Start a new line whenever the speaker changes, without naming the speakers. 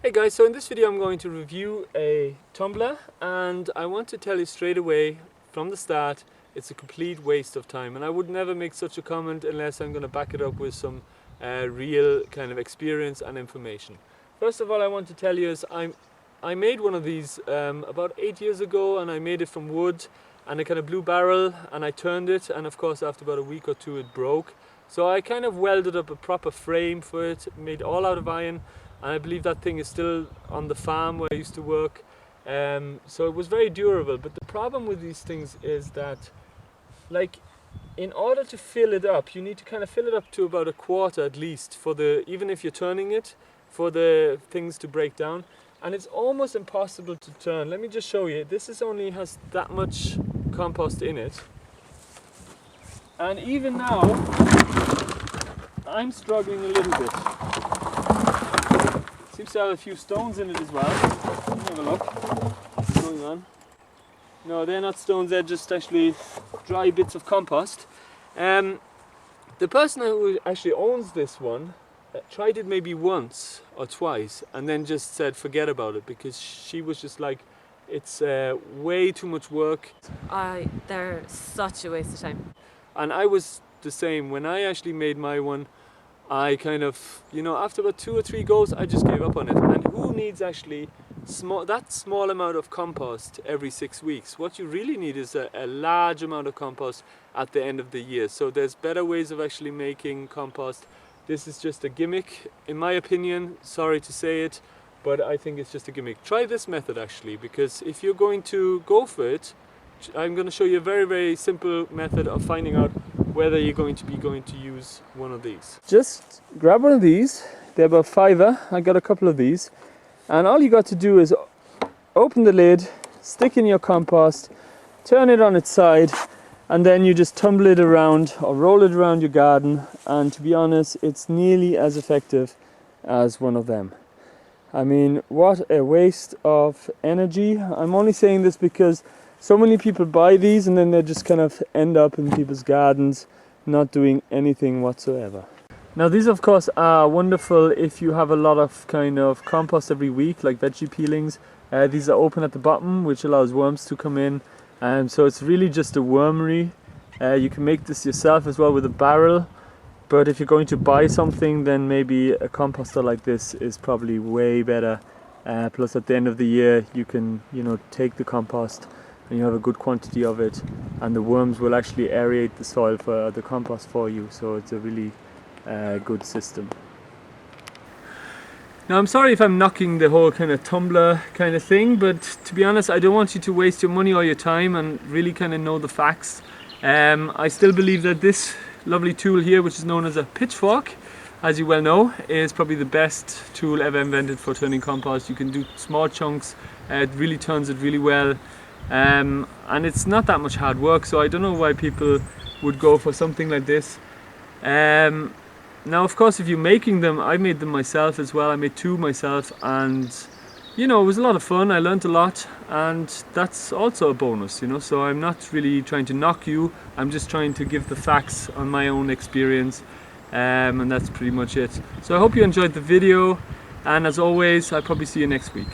Hey guys, so in this video I'm going to review a tumbler, and I want to tell you straight away from the start it's a complete waste of time, and I would never make such a comment unless I'm going to back it up with some real kind of experience and information. First of all, I want to tell you is I made one of these about 8 years ago, and I made it from wood and a kind of blue barrel, and I turned it, and of course after about a week or two it broke. So I kind of welded up a proper frame for it, made all out of iron. And I believe that thing is still on the farm where I used to work. So it was very durable. But the problem with these things is that, like, in order to fill it up, you need to kind of fill it up to about a quarter at least, for even if you're turning it, for the things to break down. And it's almost impossible to turn. Let me just show you. This only has that much compost in it. And even now, I'm struggling a little bit. Seems to have a few stones in it as well. Let me have a look. What's going on? No, they're not stones, they're just actually dry bits of compost. The person who actually owns this one tried it maybe once or twice and then just said forget about it, because she was just like, it's way too much work.
They're such a waste of time. And
I was the same. When I actually made my one, I kind of, after about 2 or 3 goes, I just gave up on it. And who needs actually that small amount of compost every 6 weeks? What you really need is a large amount of compost at the end of the year. So there's better ways of actually making compost. This is just a gimmick, in my opinion. Sorry to say it, but I think it's just a gimmick. Try this method actually, because if you're going to go for it, I'm going to show you a very, very simple method of finding out whether you're going to use one of these. Just grab one of these. They're about £5. I got a couple of these, and all you got to do is open the lid, stick in your compost, turn it on its side, and then you just tumble it around or roll it around your garden. And to be honest, it's nearly as effective as one of them. I mean, what a waste of energy. I'm only saying this because so many people buy these and then they just kind of end up in people's gardens not doing anything whatsoever. Now these of course are wonderful if you have a lot of kind of compost every week, like veggie peelings. These are open at the bottom, which allows worms to come in, and so it's really just a wormery. You can make this yourself as well with a barrel, but if you're going to buy something, then maybe a composter like this is probably way better. Plus at the end of the year you can take the compost and you have a good quantity of it, and the worms will actually aerate the soil for the compost for you, so it's a really good system. Now I'm sorry if I'm knocking the whole kind of tumbler kind of thing, but to be honest I don't want you to waste your money or your time and really kind of know the facts. I still believe that this lovely tool here, which is known as a pitchfork, as you well know, is probably the best tool ever invented for turning compost. You can do small chunks, it really turns it really well. And it's not that much hard work, so I don't know why people would go for something like this. Now of course if you're making them, I made them myself as well. I made 2 myself, and it was a lot of fun. I learned a lot, and that's also a bonus, so I'm not really trying to knock you, I'm just trying to give the facts on my own experience, and that's pretty much it. So I hope you enjoyed the video, and as always I'll probably see you next week.